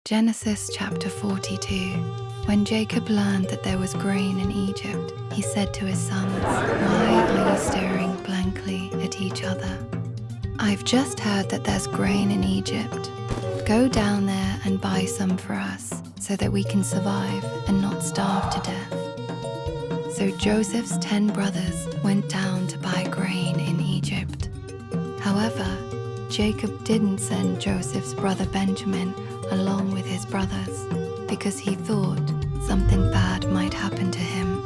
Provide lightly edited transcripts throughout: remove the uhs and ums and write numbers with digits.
Genesis chapter 42. When Jacob learned that there was grain in Egypt, he said to his sons, "Why are you staring blankly at each other? I've just heard that there's grain in Egypt. Go down there and buy some for us, so that we can survive and not starve to death." So Joseph's 10 brothers went down to buy grain in Egypt. However, Jacob didn't send Joseph's brother Benjamin along with his brothers, because he thought something bad might happen to him.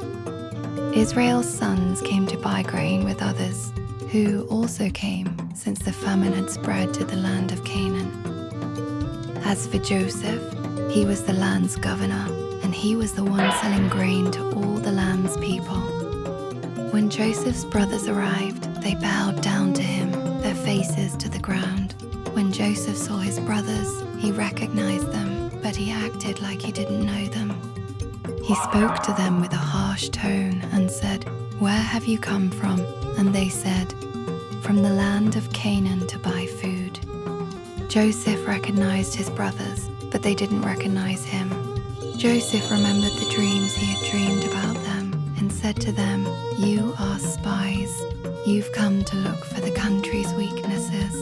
Israel's sons came to buy grain with others, who also came since the famine had spread to the land of Canaan. As for Joseph, he was the land's governor, and he was the one selling grain to all the land's people. When Joseph's brothers arrived, they bowed down to him, their faces to the ground. When Joseph saw his brothers, he recognized them, but he acted like he didn't know them. He spoke to them with a harsh tone and said, "Where have you come from?" And they said, "From the land of Canaan to buy food." Joseph recognized his brothers, but they didn't recognize him. Joseph remembered the dreams he had dreamed about them and said to them, "You are spies. You've come to look for the country's weaknesses."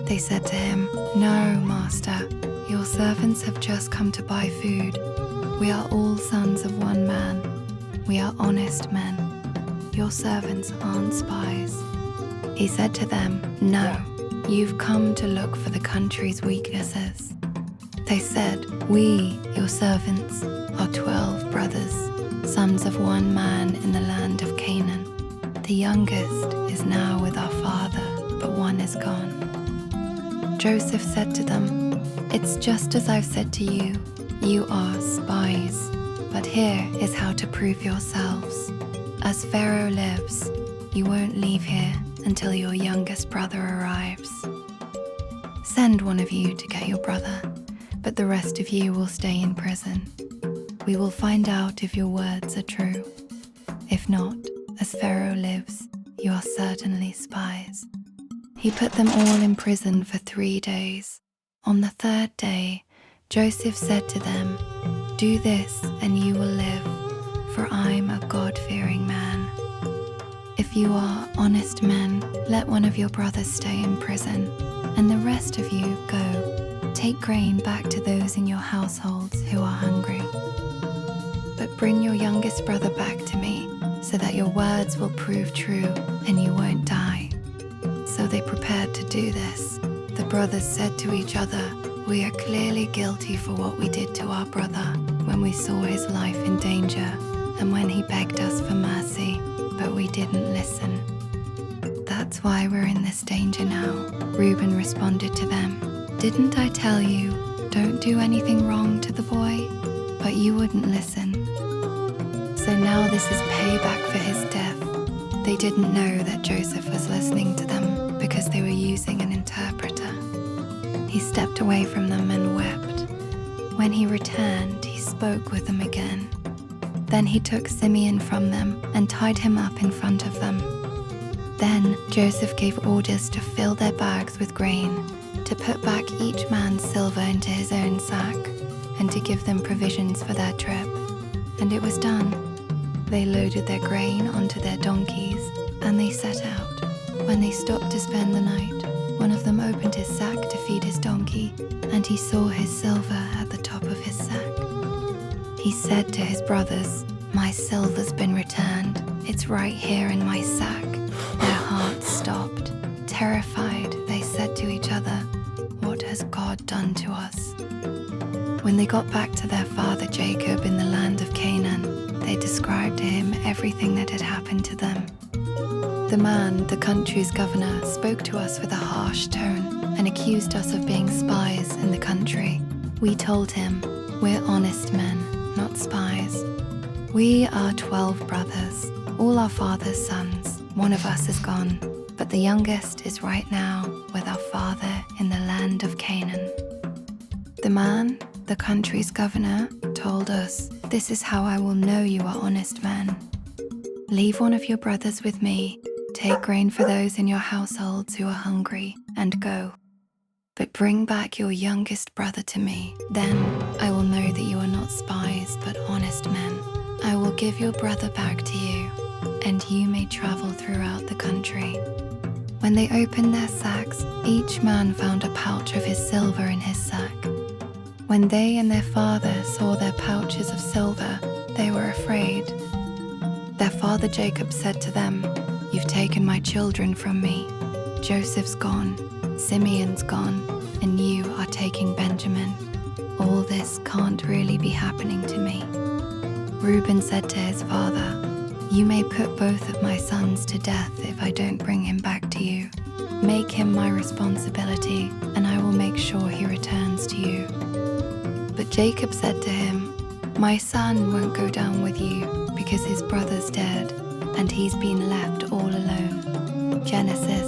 They said to him, "No, master, your servants have just come to buy food. We are all sons of one man. We are honest men. Your servants aren't spies." He said to them, "No, you've come to look for the country's weaknesses." They said, "We, your servants, are 12 brothers, sons of one man in the land of Canaan. The youngest is now with our father, but one is gone." Joseph said to them, "It's just as I've said to you. You are spies. But here is how to prove yourselves. As Pharaoh lives, you won't leave here until your youngest brother arrives. Send one of you to get your brother, but the rest of you will stay in prison. We will find out if your words are true. If not, as Pharaoh lives, you are certainly spies." He put them all in prison for 3 days. On the 3rd day, Joseph said to them, "Do this and you will live, for I'm a God-fearing man. If you are honest men, let one of your brothers stay in prison, and the rest of you go. Take grain back to those in your households who are hungry. But bring your youngest brother back to me, so that your words will prove true and you won't die." So they prepared to do this. The brothers said to each other, "We are clearly guilty for what we did to our brother when we saw his life in danger and when he begged us for mercy, but we didn't listen. That's why we're in this danger now." Reuben responded to them, "Didn't I tell you, don't do anything wrong to the boy? But you wouldn't listen. So now this is payback for his death." They didn't know that Joseph was listening to them because they were using an interpreter. He stepped away from them and wept. When he returned, he spoke with them again. Then he took Simeon from them and tied him up in front of them. Then Joseph gave orders to fill their bags with grain, to put back each man's silver into his own sack, and to give them provisions for their trip. And it was done. They loaded their grain onto their donkeys, and they set out. When they stopped to spend the night, one of them opened his sack to feed his donkey, and he saw his silver at the top of his sack. He said to his brothers, "My silver's been returned. It's right here in my sack." Their hearts stopped. Terrified, they said to each other, "What has God done to us?" When they got back to their father Jacob in the land of Canaan, they described to him everything that had happened to them. "The man, the country's governor, spoke to us with a harsh tone and accused us of being spies in the country. We told him, 'We're honest men, not spies. We are 12 brothers, all our father's sons. One of us is gone, but the youngest is right now with our father in the land of Canaan.' The man, the country's governor, told us, 'This is how I will know you are honest men. Leave one of your brothers with me. Take grain for those in your households who are hungry, and go. But bring back your youngest brother to me. Then I will know that you are not spies, but honest men. I will give your brother back to you, and you may travel throughout the country." When they opened their sacks, each man found a pouch of his silver in his sack. When they and their father saw their pouches of silver, they were afraid. Their father Jacob said to them, "You've taken my children from me. Joseph's gone, Simeon's gone, and you are taking Benjamin. All this can't really be happening to me." Reuben said to his father, "You may put both of my sons to death if I don't bring him back to you. Make him my responsibility, and I will make sure he returns to you." But Jacob said to him, "My son won't go down with you because his brother's dead, and he's been left all alone." Genesis